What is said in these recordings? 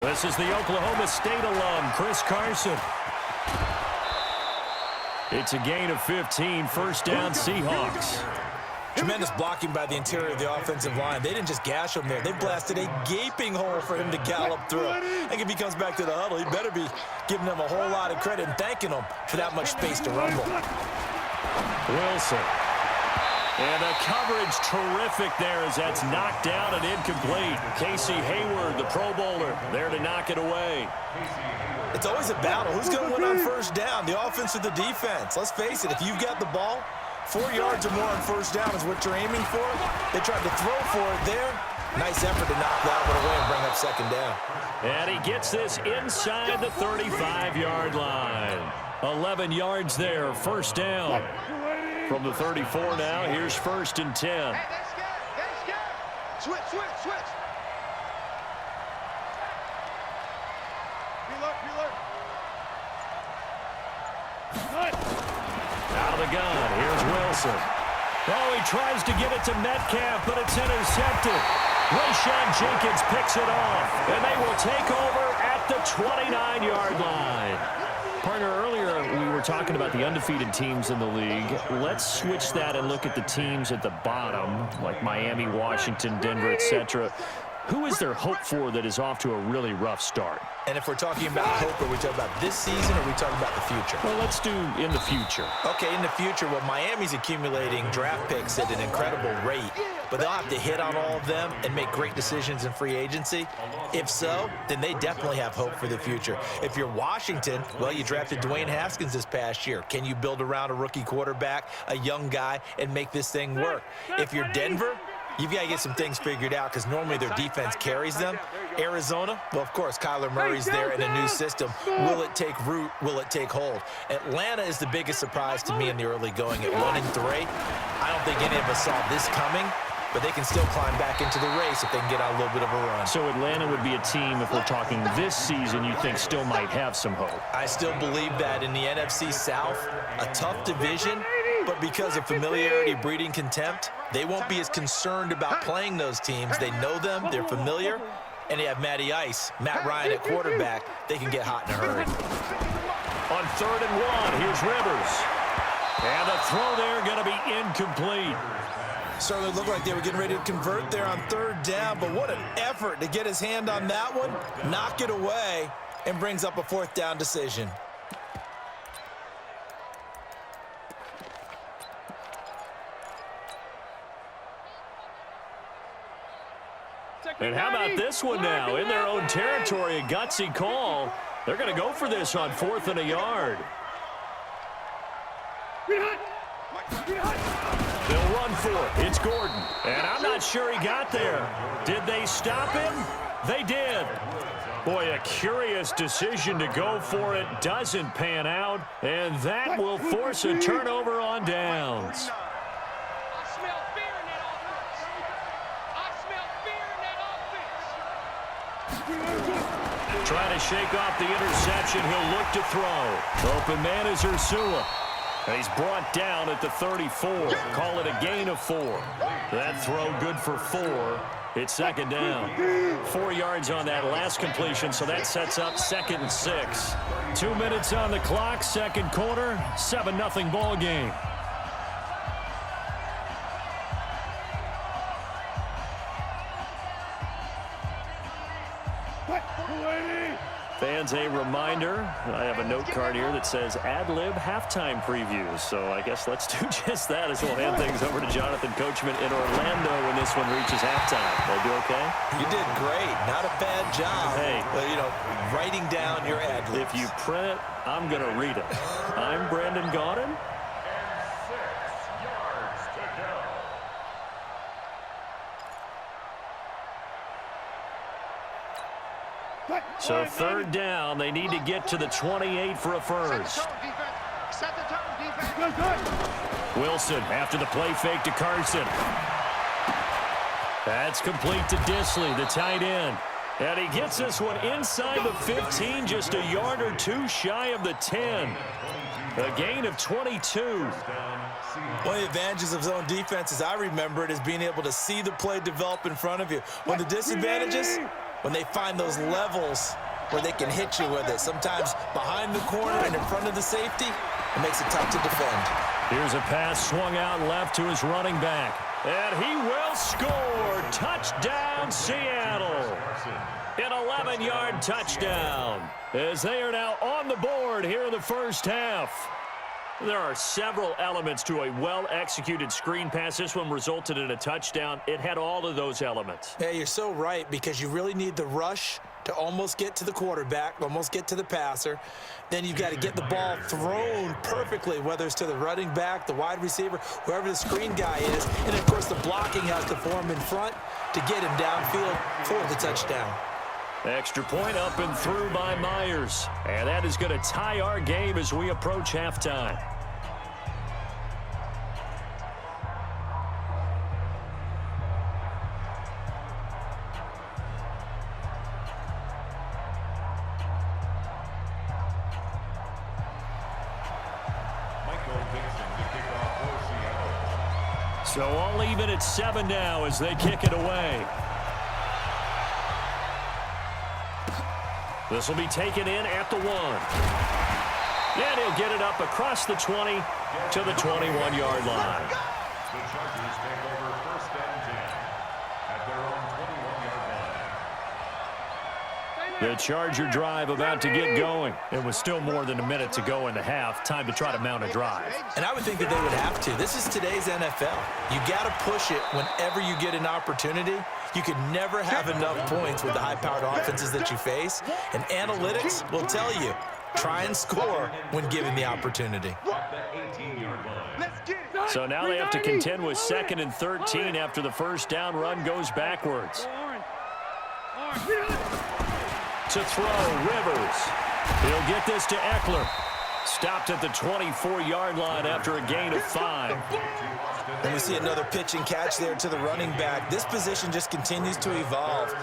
This is the Oklahoma State alum, Chris Carson. It's a gain of 15, first down Seahawks. Tremendous blocking by the interior of the offensive line. They didn't just gash him there. They blasted a gaping hole for him to gallop through. I think if he comes back to the huddle, he better be giving them a whole lot of credit and thanking them for that much space to rumble. Wilson. And the coverage terrific there as that's knocked down and incomplete. Casey Hayward, the Pro Bowler, there to knock it away. It's always a battle. Who's going to win on first down, the offense or the defense? Let's face it, if you've got the ball, 4 yards or more on first down is what you're aiming for. They tried to throw for it there. Nice effort to knock that one away and bring up second down. And he gets this inside the 35-yard line. 11 yards there, first down. From the 34 now, here's first and 10. Hey, that's good. That's good. Switch. Reload. Out of the gun, here's Wilson. Oh, he tries to give it to Metcalf, but it's intercepted. Rayshon Jenkins picks it off, and they will take over at the 29-yard line. Partner, earlier we were talking about the undefeated teams in the league. Let's switch that and look at the teams at the bottom, like Miami, Washington, Denver, etc. Who is there hope for that is off to a really rough start? And if we're talking about hope, are we talking about this season or are we talking about the future? Well, let's do in the future. Okay, in the future, well, Miami's accumulating draft picks at an incredible rate, but they'll have to hit on all of them and make great decisions in free agency. If so, then they definitely have hope for the future. If you're Washington, well, you drafted Dwayne Haskins this past year. Can you build around a rookie quarterback, a young guy, and make this thing work? If you're Denver, you've got to get some things figured out because normally their defense carries them. Arizona, well, of course, Kyler Murray's there in a new system. Will it take root? Will it take hold? Atlanta is the biggest surprise to me in the early going at 1-3. I don't think any of us saw this coming, but they can still climb back into the race if they can get on a little bit of a run. So Atlanta would be a team, if we're talking this season, you think still might have some hope? I still believe that in the NFC South, a tough division, but because of familiarity breeding contempt, they won't be as concerned about playing those teams. They know them, they're familiar, and they have Matty Ice, Matt Ryan at quarterback. They can get hot in a hurry. On 3rd and 1, here's Rivers. And the throw there going to be incomplete. Certainly looked like they were getting ready to convert there on 3rd down, but what an effort to get his hand on that one, knock it away, and brings up a 4th down decision. And how about this one now? In their own territory, a gutsy call. They're going to go for this on 4th and a yard. They'll run for it. It's Gordon. And I'm not sure he got there. Did they stop him? They did. Boy, a curious decision to go for it. Doesn't pan out. And that will force a turnover on downs. Trying to shake off the interception. He'll look to throw. Open man is Ursula. He's brought down at the 34. Call it a gain of 4. That throw good for 4. It's 2nd down. 4 yards on that last completion, so that sets up 2nd and 6. 2 minutes on the clock, 2nd quarter, 7-0 ball game. Fans, a reminder, I have a note card here that says ad-lib halftime previews. So I guess let's do just that as we'll hand things over to Jonathan Coachman in Orlando when this one reaches halftime. Did I do okay? You did great. Not a bad job. Hey. Writing down your ad-libs. If you print it, I'm going to read it. I'm Brandon Gaudin. So 3rd down, they need to get to the 28 for a first. Wilson after the play fake to Carson. That's complete to Disley, the tight end. And he gets this one inside the 15, just a yard or 2 shy of the 10. A gain of 22. One of the advantages of zone defense, as I remember it, is being able to see the play develop in front of you. One of the disadvantages, when they find those levels where they can hit you with it. Sometimes behind the corner and in front of the safety, it makes it tough to defend. Here's a pass swung out left to his running back. And he will score. Touchdown, Seattle. An 11-yard touchdown as they are now on the board here in the first half. There are several elements to a well-executed screen pass. This one resulted in a touchdown. It had all of those elements. Yeah, you're so right, because you really need the rush to almost get to the quarterback, almost get to the passer. Then you've got to get the ball thrown perfectly, whether it's to the running back, the wide receiver, whoever the screen guy is. And, of course, the blocking has to form in front to get him downfield for the touchdown. Extra point up and through by Myers. And that is going to tie our game as we approach halftime. So all even at 7 now as they kick it away. This will be taken in at the 1. And he'll get it up across the 20 to the 21-yard line. The Chargers take over first and 10 at their own 21-yard line. The Charger drive about to get going. It was still more than a minute to go in the half. Time to try to mount a drive. And I would think that they would have to. This is today's NFL. You got to push it whenever you get an opportunity. You could never have enough points with the high-powered offenses that you face. And analytics will tell you, try and score when given the opportunity. So now they have to contend with 2nd and 13 after the first down run goes backwards. To throw, Rivers. He'll get this to Eckler. Stopped at the 24-yard line after a gain of 5. And we see another pitch and catch there to the running back. This position just continues to evolve.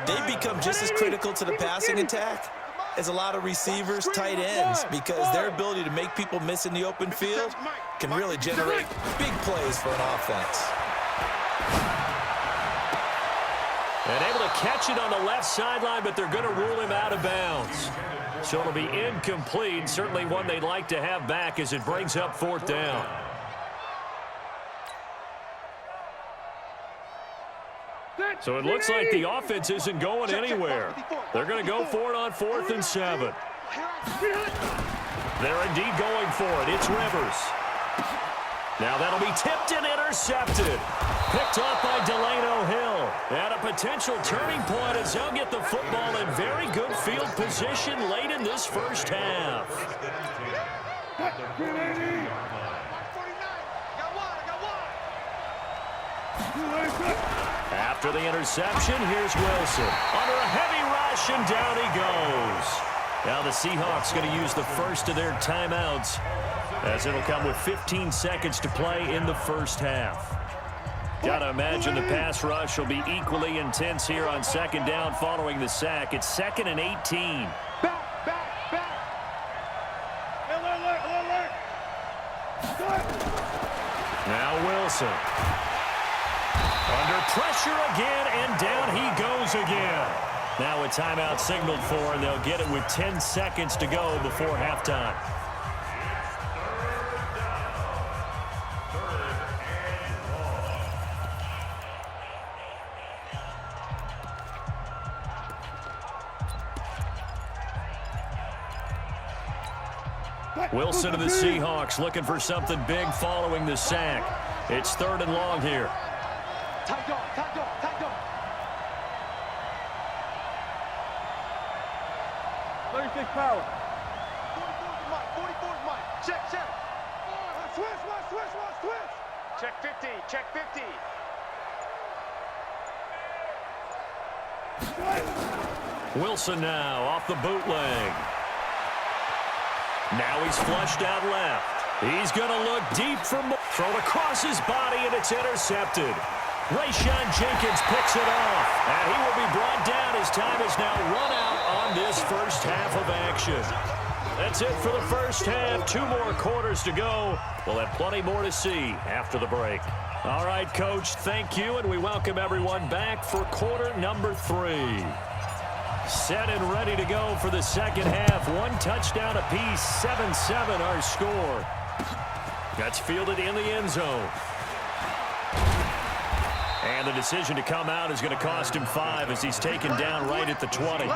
They become just as critical to the passing attack as a lot of receivers, tight ends, because their ability to make people miss in the open field can really generate big plays for an offense. And able to catch it on the left sideline, but they're going to rule him out of bounds. So it'll be incomplete. Certainly one they'd like to have back as it brings up 4th down. So it looks like the offense isn't going anywhere. They're going to go for it on 4th and 7. They're indeed going for it. It's Rivers. Now that'll be tipped and intercepted. Picked off by Delano Hill. And a potential turning point as they'll get the football in very good field position late in this first half. After the interception, here's Wilson. Under a heavy rush, and down he goes. Now the Seahawks going to use the first of their timeouts, as it'll come with 15 seconds to play in the first half. Got to imagine the pass rush will be equally intense here on 2nd down following the sack. It's 2nd and 18. Back. Alert. Now Wilson. Under pressure again, and down he goes again. Now a timeout signaled for, and they'll get it with 10 seconds to go before halftime. Wilson of the Seahawks looking for something big following the sack. It's 3rd and long here. Tight dog. 36 power. 44's Mike. Check. Switch. Check 50. Wilson now off the bootleg. Now he's flushed out left. He's going to look deep for more. Thrown across his body, and it's intercepted. Rayshawn Jenkins picks it off, and he will be brought down. His time is now run out on this first half of action. That's it for the first half. 2 more quarters to go. We'll have plenty more to see after the break. All right, Coach, thank you, and we welcome everyone back for quarter number 3. Set and ready to go for the second half. One touchdown apiece, 7-7 our score. That's fielded in the end zone. And the decision to come out is going to cost him 5 as he's taken down right at the 20.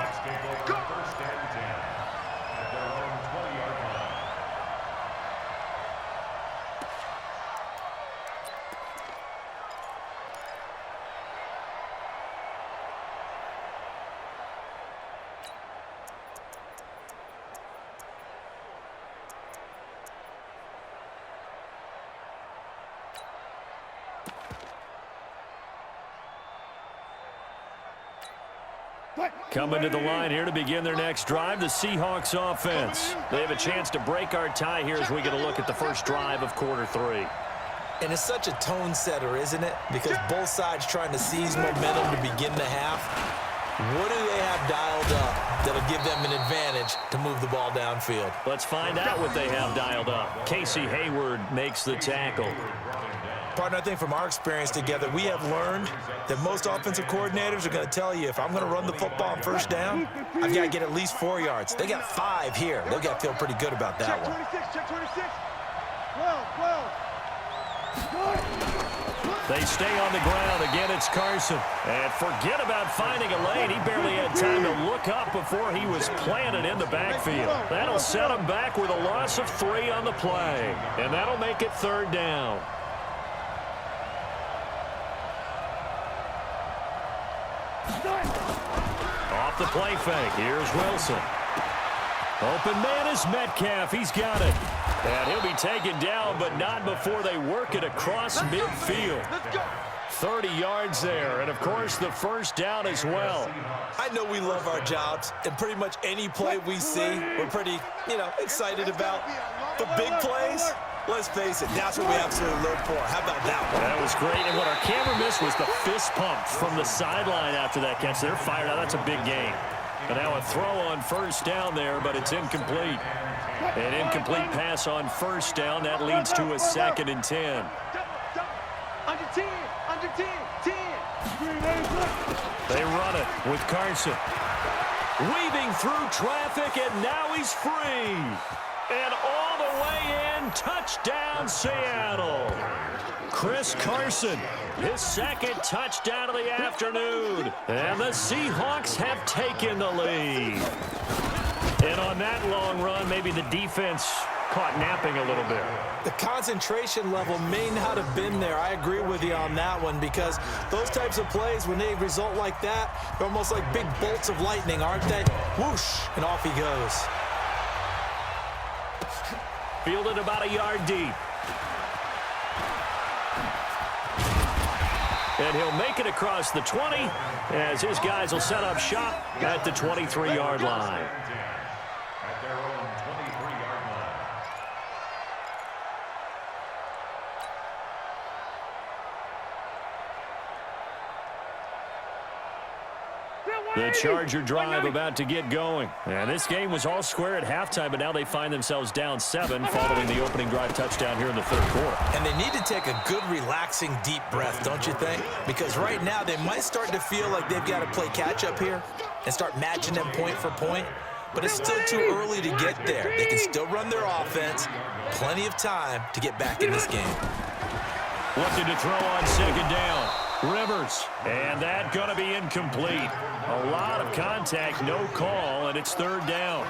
Coming to the line here to begin their next drive, the Seahawks offense. They have a chance to break our tie here as we get a look at the first drive of quarter 3. And it's such a tone setter, isn't it? Because both sides trying to seize momentum to begin the half. What do they have dialed up that'll give them an advantage to move the ball downfield? Let's find out what they have dialed up. Casey Hayward makes the tackle. Partner, I think from our experience together, we have learned that most offensive coordinators are going to tell you, if I'm going to run the football on first down, I've got to get at least 4 yards. They got 5 here. They've got to feel pretty good about that one. Check 26. 12. They stay on the ground. Again, it's Carson. And forget about finding a lane. He barely had time to look up before he was planted in the backfield. That'll set him back with a loss of 3 on the play. And that'll make it 3rd down. Off the play fake. Here's Wilson. Open man is Metcalf. He's got it. And he'll be taken down, but not before they work it across midfield. 30 yards there, and of course the first down as well. I know we love our jobs, and pretty much any play we see, we're pretty, excited about. But big plays, let's face it, that's what we absolutely live for. How about that one? That was great, and what our camera missed was the fist pump from the sideline after that catch. They're fired out. That's a big game. And now a throw on first down there, but it's incomplete. An incomplete pass on first down. That leads to a 2nd and 10. Under 10. They run it with Carson. Weaving through traffic, and now he's free. And all the way in, touchdown Seattle. Chris Carson, his 2nd touchdown of the afternoon. And the Seahawks have taken the lead. And on that long run, maybe the defense caught napping a little bit. The concentration level may not have been there. I agree with you on that one, because those types of plays, when they result like that, they're almost like big bolts of lightning, aren't they? Whoosh, and off he goes. Fielded about a yard deep. And he'll make it across the 20 as his guys will set up shop at the 23-yard line. At their own 23-yard line. The Charger drive about to get going. And this game was all square at halftime, but now they find themselves down 7 following the opening drive touchdown here in the 3rd quarter. And they need to take a good, relaxing, deep breath, don't you think? Because right now they might start to feel like they've got to play catch-up here and start matching them point for point. But it's still too early to get there. They can still run their offense. Plenty of time to get back in this game. Looking to throw on 2nd down. Rivers. And that going to be incomplete. A lot of contact, no call, and it's 3rd down.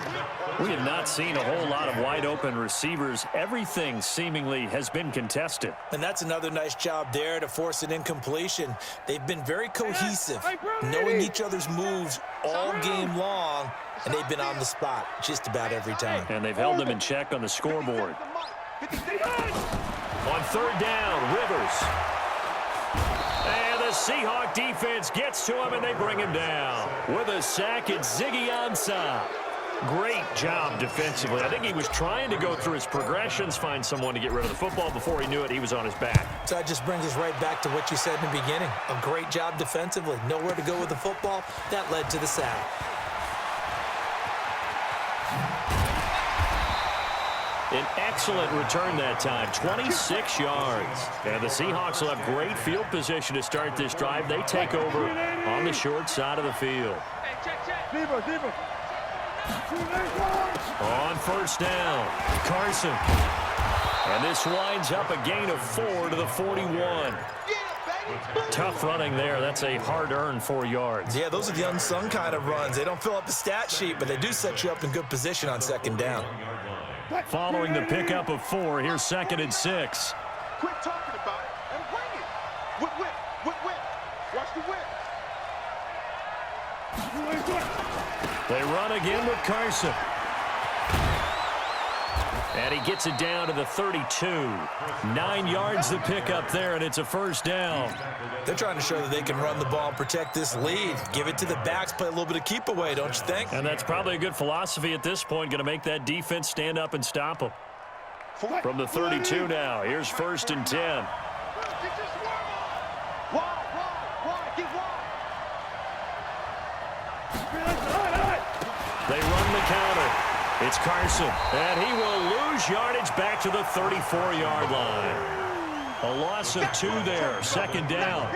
We have not seen a whole lot of wide-open receivers. Everything seemingly has been contested. And that's another nice job there to force an incompletion. They've been very cohesive, knowing each other's moves all game long, and they've been on the spot just about every time. And they've held them in check on the scoreboard. On 3rd down, Rivers. And the Seahawk defense gets to him, and they bring him down. With a sack, it's Ziggy Ansah. Great job defensively. I think he was trying to go through his progressions, find someone to get rid of the football. Before he knew it, he was on his back. So that just brings us right back to what you said in the beginning. A great job defensively. Nowhere to go with the football. That led to the sack. An excellent return that time, 26 yards. And the Seahawks will have great field position to start this drive. They take over on the short side of the field. Hey, check. Zebra. On first down, Carson. And this winds up a gain of 4 to the 41. Tough running there. That's a hard-earned 4 yards. Yeah, those are the unsung kind of runs. They don't fill up the stat sheet, but they do set you up in good position on second down. Following the pickup of 4, here's 2nd and 6. Quit talking about it and bring it. Whip. Watch the whip. They run again with Carson. And he gets it down to the 32. 9 yards to pick up there, and it's a first down. They're trying to show that they can run the ball and protect this lead. Give it to the backs, play a little bit of keep away, don't you think? And that's probably a good philosophy at this point, going to make that defense stand up and stop them. From the 32 now, here's 1st and 10. Wide. Get wide. They run the counter. It's Carson, and he will lose yardage back to the 34-yard line. A loss of 2 there, 2nd down.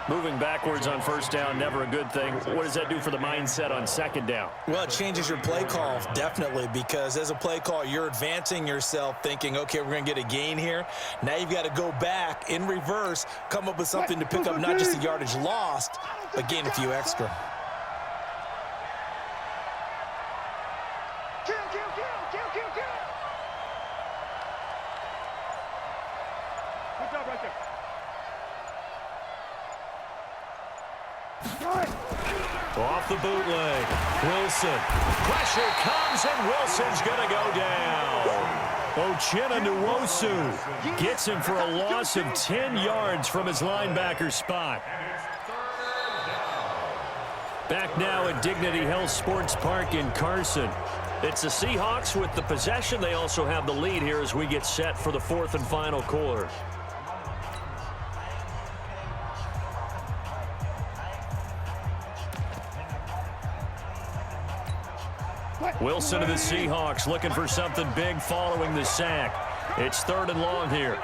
Moving backwards on first down, never a good thing. What does that do for the mindset on 2nd down? Well, it changes your play call, definitely, because as a play call, you're advancing yourself thinking, okay, we're going to get a gain here. Now you've got to go back in reverse, come up with something to pick up not just the yardage lost, but gain a few extra. Kill. Good job right there. Off the bootleg. Wilson. Pressure comes, and Wilson's going to go down. Uchenna Nwosu gets him for a loss of 10 yards from his linebacker spot. Back now at Dignity Health Sports Park in Carson. It's the Seahawks with the possession. They also have the lead here as we get set for the 4th and final quarter. Wilson to the Seahawks looking for something big following the sack. It's 3rd and long here.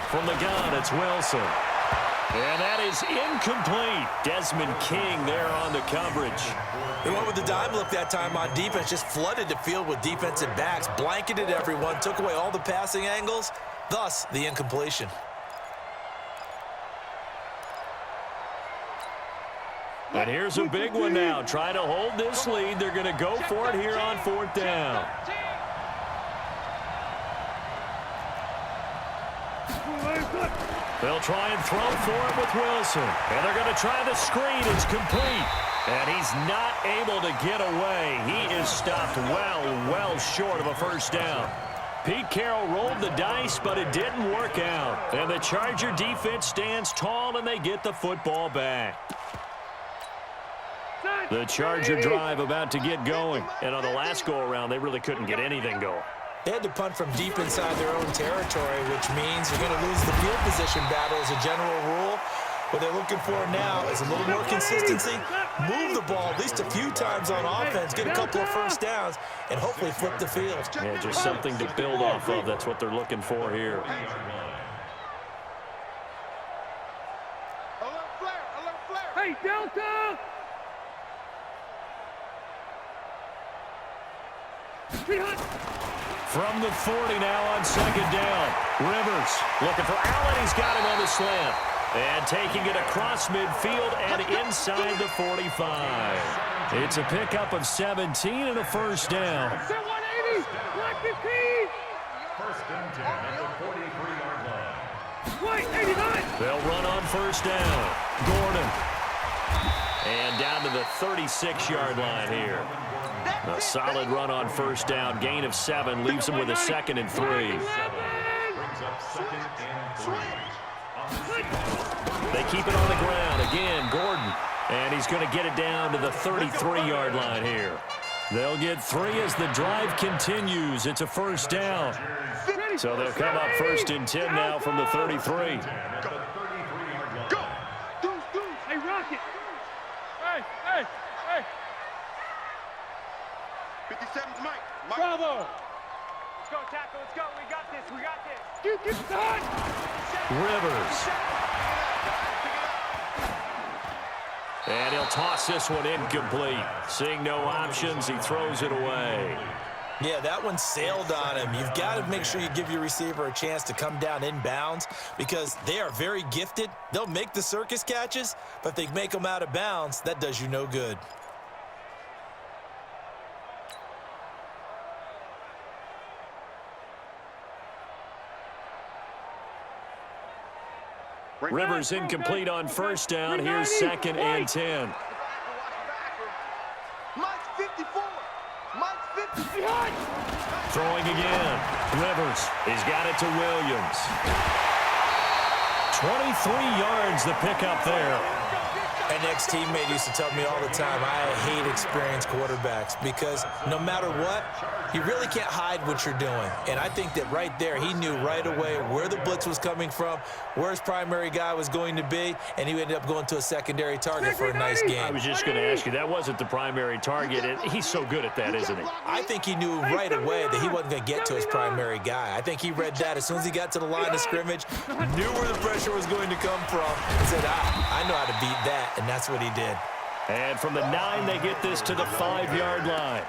From the gun, it's Wilson. And that is incomplete. Desmond King there on the coverage. They went with the dime look that time on defense, just flooded the field with defensive backs, blanketed everyone, took away all the passing angles, thus the incompletion. And here's a big one now. Try to hold this lead. They're going to go for it here on 4th down. They'll try and throw for it with Wilson. And they're going to try the screen. It's complete. And he's not able to get away. He is stopped well short of a first down. Pete Carroll rolled the dice, but it didn't work out. And the Charger defense stands tall, and they get the football back. The Charger drive about to get going. And on the last go-around, they really couldn't get anything going. They had to punt from deep inside their own territory, which means you're going to lose the field position battle as a general rule. What they're looking for now is a little more consistency, move the ball at least a few times on offense, get a couple of first downs, and hopefully flip the field. Yeah, just something to build off of. That's what they're looking for here. Alert flare. Hey, Delta! From the 40 now on 2nd down. Rivers looking for Allen. He's got him on the slant. And taking it across midfield and inside the 45. It's a pickup of 17 and a first down. 180! 115! 1st and 10 at the 43-yard line. Wait, 89! They'll run on first down. Gordon. And down to the 36-yard line here. A solid run on first down. Gain of 7 leaves him with a 2nd and 3. Brings up 2nd and 3. They keep it on the ground. Again, Gordon. And he's going to get it down to the 33-yard line here. They'll get 3 as the drive continues. It's a first down. So they'll come up 1st and 10 now from the 33. Go. Deuce. Hey, Rocket! Hey! 57's Mike. Bravo! Let's go, tackle. Let's go. We got this. Get done! Rivers. And he'll toss this one incomplete. Seeing no options, he throws it away. Yeah, that one sailed on him. You've got to make sure you give your receiver a chance to come down inbounds because they are very gifted. They'll make the circus catches, but if they make them out of bounds, that does you no good. Rivers incomplete on first down. Here's 2nd and 10. Mike's 54. Mike's 50. Throwing again. Rivers. He's got it to Williams. 23 yards the pickup there. An ex-teammate used to tell me all the time, I hate experienced quarterbacks because no matter what, you really can't hide what you're doing. And I think that right there, he knew right away where the blitz was coming from, where his primary guy was going to be, and he ended up going to a secondary target for a nice game. I was just going to ask you, that wasn't the primary target. He's so good at that, isn't he? I think he knew right away that he wasn't going to get to his primary guy. I think he read that as soon as he got to the line of scrimmage, knew where the pressure was going to come from, and said, I know how to beat that, and that's what he did. And from the 9, they get this to the 5-yard line.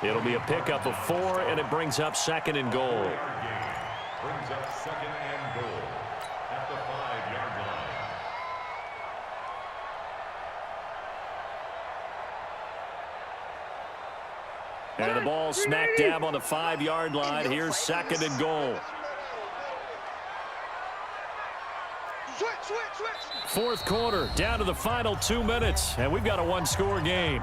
It'll be a pickup of 4, and it brings up 2nd and goal. Brings up 2nd and goal at the 5-yard line. And the ball smack dab on the 5-yard line. Here's 2nd and goal. Fourth quarter, down to the final 2 minutes, and we've got a one-score game.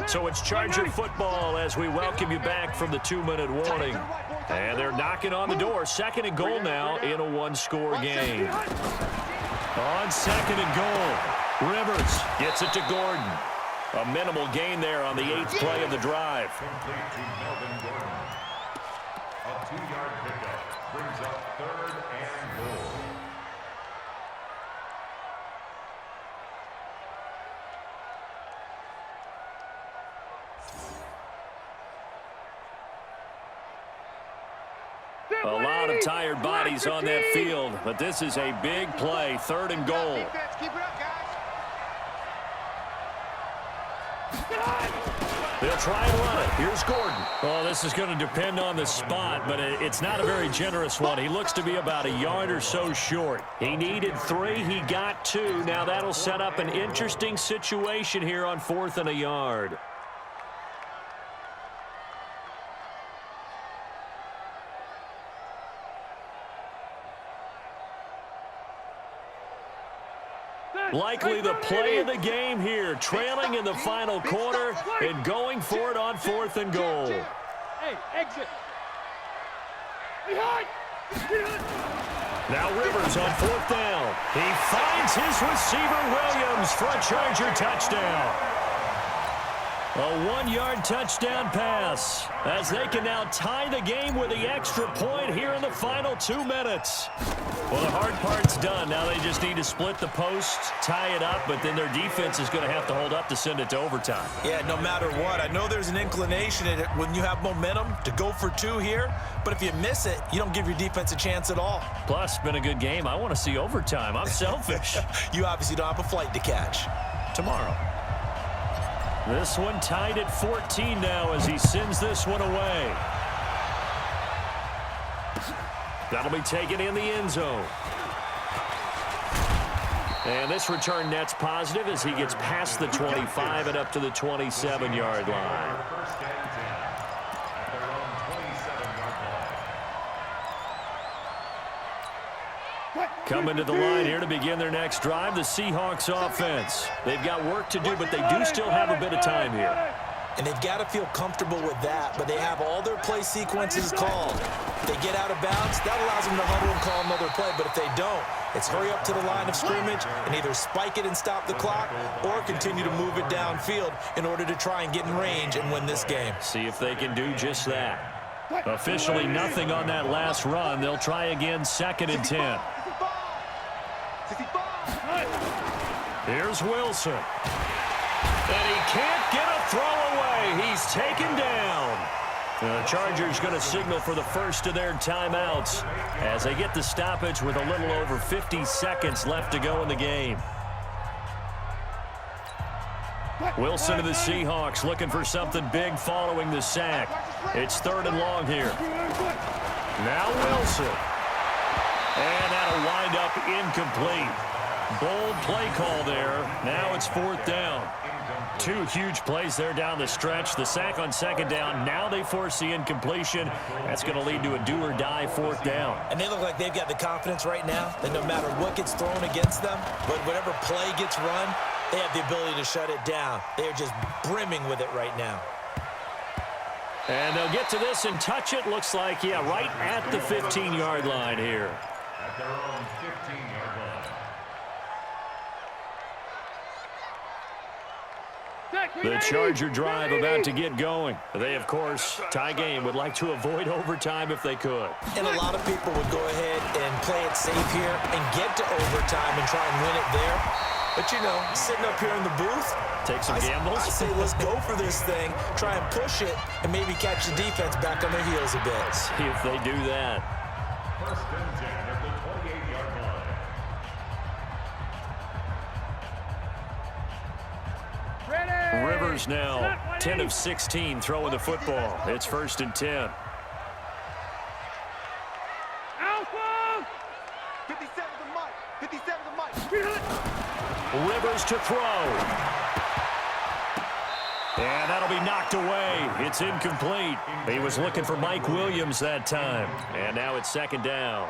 So it's Charger football as we welcome you back from the 2-minute warning. And they're knocking on the door. 2nd and goal now in a one-score game. On 2nd and goal, Rivers gets it to Gordon. A minimal gain there on the 8th play of the drive. Complete to Melvin Gordon. A 2-yard pickup brings up 3rd and goal. A lot of tired bodies on that field, but this is a big play, 3rd and goal. Keep it up, guys. They'll try and run it. Here's Gordon. Oh, this is going to depend on the spot, but it's not a very generous one. He looks to be about a yard or so short. He needed 3. He got 2. Now that'll set up an interesting situation here on 4th and a yard. Likely the play of the game here, trailing in the final quarter and going for it on 4th and goal. Hey, exit. Now Rivers on 4th down. He finds his receiver Williams for a Charger touchdown. A 1-yard touchdown pass as they can now tie the game with the extra point here in the final 2 minutes. Well, the hard part's done. Now they just need to split the posts, tie it up, but then their defense is going to have to hold up to send it to overtime. Yeah, no matter what. I know there's an inclination in it when you have momentum to go for 2 here, but if you miss it, you don't give your defense a chance at all. Plus, it's been a good game. I want to see overtime. I'm selfish. You obviously don't have a flight to catch. Tomorrow. This one tied at 14 now as he sends this one away. That'll be taken in the end zone. And this return net's positive as he gets past the 25 and up to the 27-yard line. First and 10 at their own 27-yard line. Coming to the line here to begin their next drive, the Seahawks offense. They've got work to do, but they do still have a bit of time here. And they've got to feel comfortable with that, but they have all their play sequences called. If they get out of bounds, that allows them to huddle and call another play, but if they don't, it's hurry up to the line of scrimmage and either spike it and stop the clock or continue to move it downfield in order to try and get in range and win this game. See if they can do just that. Officially nothing on that last run. They'll try again, 2nd and 10. Here's Wilson. And he can't get a throw away. he's taken down. The Chargers going to signal for the first of their timeouts as they get the stoppage with a little over 50 seconds left to go in the game. Wilson of the Seahawks looking for something big following the sack. It's 3rd and long here. Now Wilson. And that'll wind up incomplete. Bold play call there. Now it's 4th down. 2 huge plays there down the stretch. The sack on 2nd down. Now they force the incompletion. That's going to lead to a do-or-die 4th down. And they look like they've got the confidence right now that no matter what gets thrown against them, but whatever play gets run, they have the ability to shut it down. They are just brimming with it right now. And they'll get to this and touch it. Looks like, yeah, right at the 15-yard line here. At their own 15-yard line. The Charger drive about to get going. They, of course, tie game, would like to avoid overtime if they could. And a lot of people would go ahead and play it safe here and get to overtime and try and win it there. But, you know, sitting up here in the booth, take some gambles. I say let's go for this thing, try and push it, and maybe catch the defense back on their heels a bit. See if they do that. 1st and 10 at the 28-yard line. Rivers now 10 of 16 throwing the football. It's 1st and 10. Alpha! 57 to Mike. 57 to Mike. Rivers to throw. And that'll be knocked away. It's incomplete. He was looking for Mike Williams that time. And now it's 2nd down.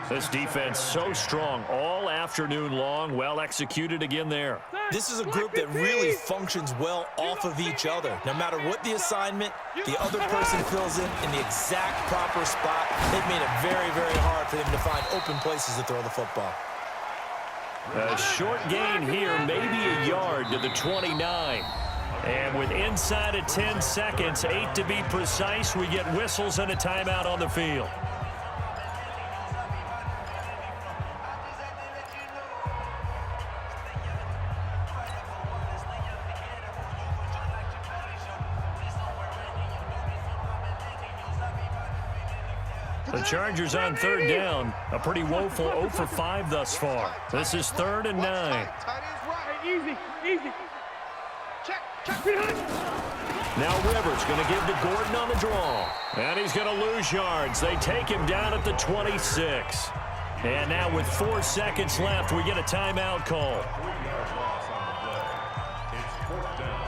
This defense so strong all afternoon long. Well executed again there. This is a group that really functions well off of each other. No matter what the assignment, the other person fills in the exact proper spot. They've made it very, very hard for them to find open places to throw the football. A short gain here, maybe a yard to the 29. And with inside of 10 seconds, 8 to be precise, we get whistles and a timeout on the field. The Chargers on 3rd down. A pretty woeful 0 for 5 thus far. This is 3rd and 9. Tight ends right. Easy, easy. Check. Now Rivers going to give to Gordon on the draw. And he's going to lose yards. They take him down at the 26. And now with 4 seconds left, we get a timeout call. 3-yard loss on the play. It's 4th down.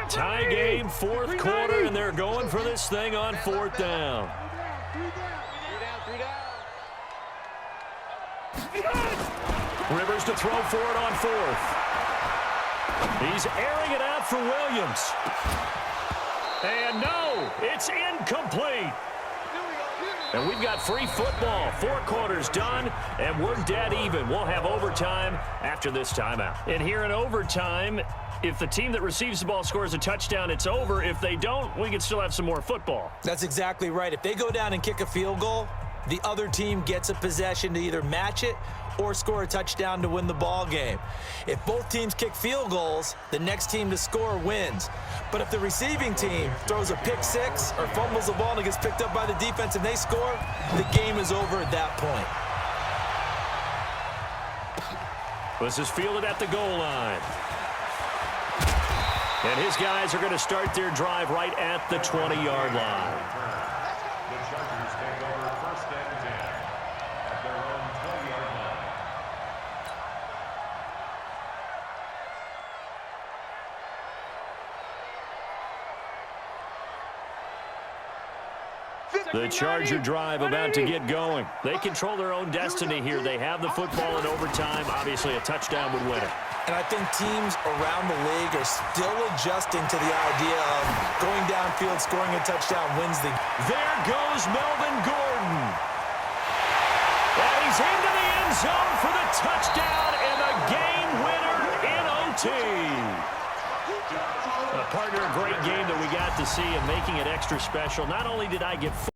Tie game, 4th quarter, and they're going for this thing on 4th down. Rivers to throw for it on 4th. He's airing it out for Williams. And no, it's incomplete. And we've got free football. 4 quarters done, and we're dead even. We'll have overtime after this timeout. And here in overtime, if the team that receives the ball scores a touchdown, it's over. If they don't, we can still have some more football. That's exactly right. If they go down and kick a field goal, the other team gets a possession to either match it or score a touchdown to win the ball game. If both teams kick field goals, the next team to score wins. But if the receiving team throws a pick 6 or fumbles the ball and it gets picked up by the defense and they score, the game is over at that point. This is fielded at the goal line. And his guys are going to start their drive right at the 20-yard line. The Chargers take over 1st and 10 at their own 20-yard line. The Charger drive about to get going. They control their own destiny here. They have the football in overtime. Obviously, a touchdown would win it. And I think teams around the league are still adjusting to the idea of going downfield, scoring a touchdown wins the game. There goes Melvin Gordon. And he's into the end zone for the touchdown and the game winner in OT. Partner, a great game that we got to see and making it extra special. Not only did I get